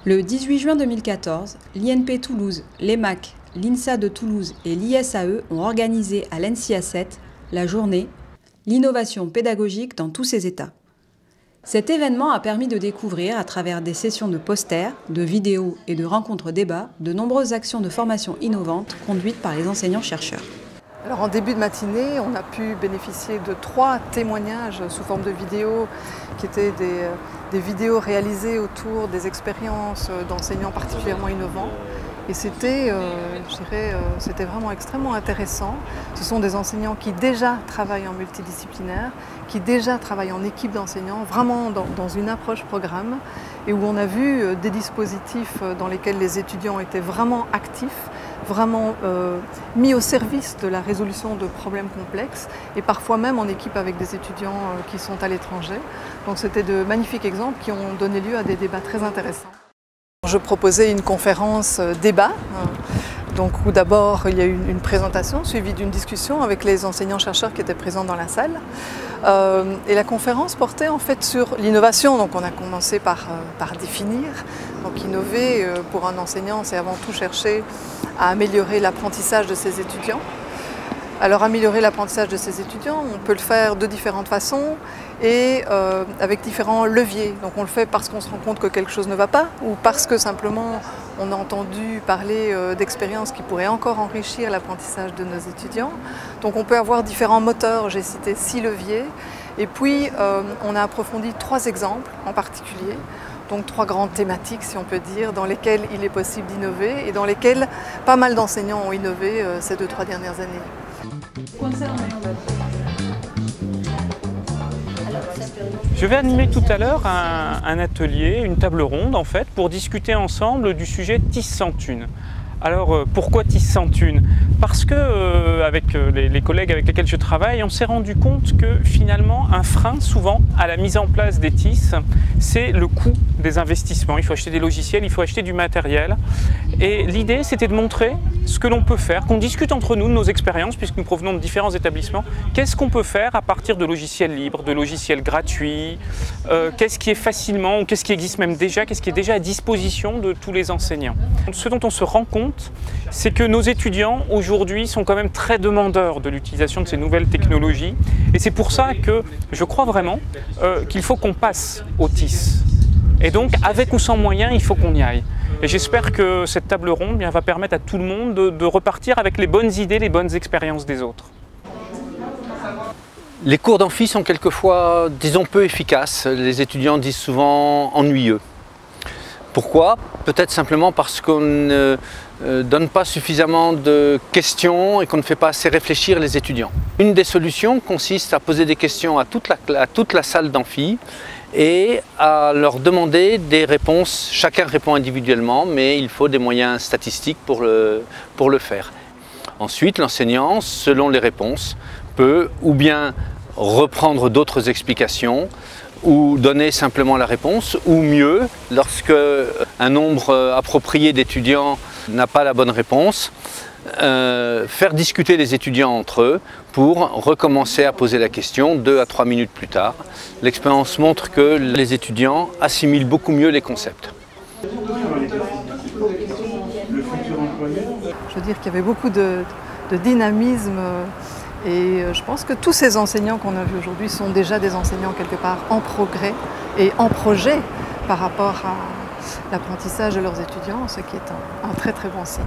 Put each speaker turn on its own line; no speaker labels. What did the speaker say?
Le 18 juin 2014, l'INP Toulouse, l'EMAC, l'INSA de Toulouse et l'ISAE ont organisé à l'ENSIA 7 la journée « L'innovation pédagogique dans tous ses états ». Cet événement a permis de découvrir, à travers des sessions de posters, de vidéos et de rencontres débats, de nombreuses actions de formation innovantes conduites par les enseignants-chercheurs.
Alors en début de matinée, on a pu bénéficier de 3 témoignages sous forme de vidéos qui étaient des vidéos réalisées autour des expériences d'enseignants particulièrement innovants. Et c'était, c'était vraiment extrêmement intéressant. Ce sont des enseignants qui déjà travaillent en multidisciplinaire, qui déjà travaillent en équipe d'enseignants, vraiment dans une approche programme, et où on a vu des dispositifs dans lesquels les étudiants étaient vraiment actifs, vraiment mis au service de la résolution de problèmes complexes, et parfois même en équipe avec des étudiants qui sont à l'étranger. Donc c'était de magnifiques exemples qui ont donné lieu à des débats très intéressants. Je proposais une conférence débat, donc où d'abord il y a eu une présentation suivie d'une discussion avec les enseignants-chercheurs qui étaient présents dans la salle. Et la conférence portait en fait sur l'innovation. Donc on a commencé par définir. Donc innover pour un enseignant, c'est avant tout chercher à améliorer l'apprentissage de ses étudiants. Alors améliorer l'apprentissage de ses étudiants, on peut le faire de différentes façons et avec différents leviers. Donc on le fait parce qu'on se rend compte que quelque chose ne va pas ou parce que simplement on a entendu parler d'expériences qui pourraient encore enrichir l'apprentissage de nos étudiants. Donc on peut avoir différents moteurs, j'ai cité 6 leviers. Et puis on a approfondi 3 exemples en particulier. Donc 3 grandes thématiques, si on peut dire, dans lesquelles il est possible d'innover et dans lesquelles pas mal d'enseignants ont innové ces 2-3 dernières années.
Je vais animer tout à l'heure un atelier, une table ronde en fait, pour discuter ensemble du sujet TIS sans thune. Alors pourquoi TIS sans thune? Parce que avec les collègues avec lesquels je travaille, on s'est rendu compte que finalement un frein souvent à la mise en place des TIS, c'est le coût des investissements. Il faut acheter des logiciels, il faut acheter du matériel. Et l'idée c'était de montrer ce que l'on peut faire, qu'on discute entre nous de nos expériences puisque nous provenons de différents établissements. Qu'est-ce qu'on peut faire à partir de logiciels libres, de logiciels gratuits, qu'est-ce qui est facilement ou qu'est-ce qui existe même déjà, qu'est-ce qui est déjà à disposition de tous les enseignants. Ce dont on se rend compte, c'est que nos étudiants aujourd'hui sont quand même très demandeurs de l'utilisation de ces nouvelles technologies et c'est pour ça que je crois vraiment qu'il faut qu'on passe au TIS. Et donc avec ou sans moyens, il faut qu'on y aille. Et j'espère que cette table ronde va permettre à tout le monde de repartir avec les bonnes idées, les bonnes expériences des autres.
Les cours d'amphi sont quelquefois, disons, peu efficaces. Les étudiants disent souvent ennuyeux. Pourquoi? Peut-être simplement parce qu'on ne donne pas suffisamment de questions et qu'on ne fait pas assez réfléchir les étudiants. Une des solutions consiste à poser des questions à toute la salle d'amphi et à leur demander des réponses. Chacun répond individuellement, mais il faut des moyens statistiques pour le faire. Ensuite, l'enseignant, selon les réponses, peut ou bien reprendre d'autres explications, ou donner simplement la réponse, ou mieux, lorsque un nombre approprié d'étudiants n'a pas la bonne réponse, faire discuter les étudiants entre eux pour recommencer à poser la question 2 à 3 minutes plus tard. L'expérience montre que les étudiants assimilent beaucoup mieux les concepts.
Je veux dire qu'il y avait beaucoup de dynamisme. Et je pense que tous ces enseignants qu'on a vus aujourd'hui sont déjà des enseignants quelque part en progrès et en projet par rapport à l'apprentissage de leurs étudiants, ce qui est un très très bon signe.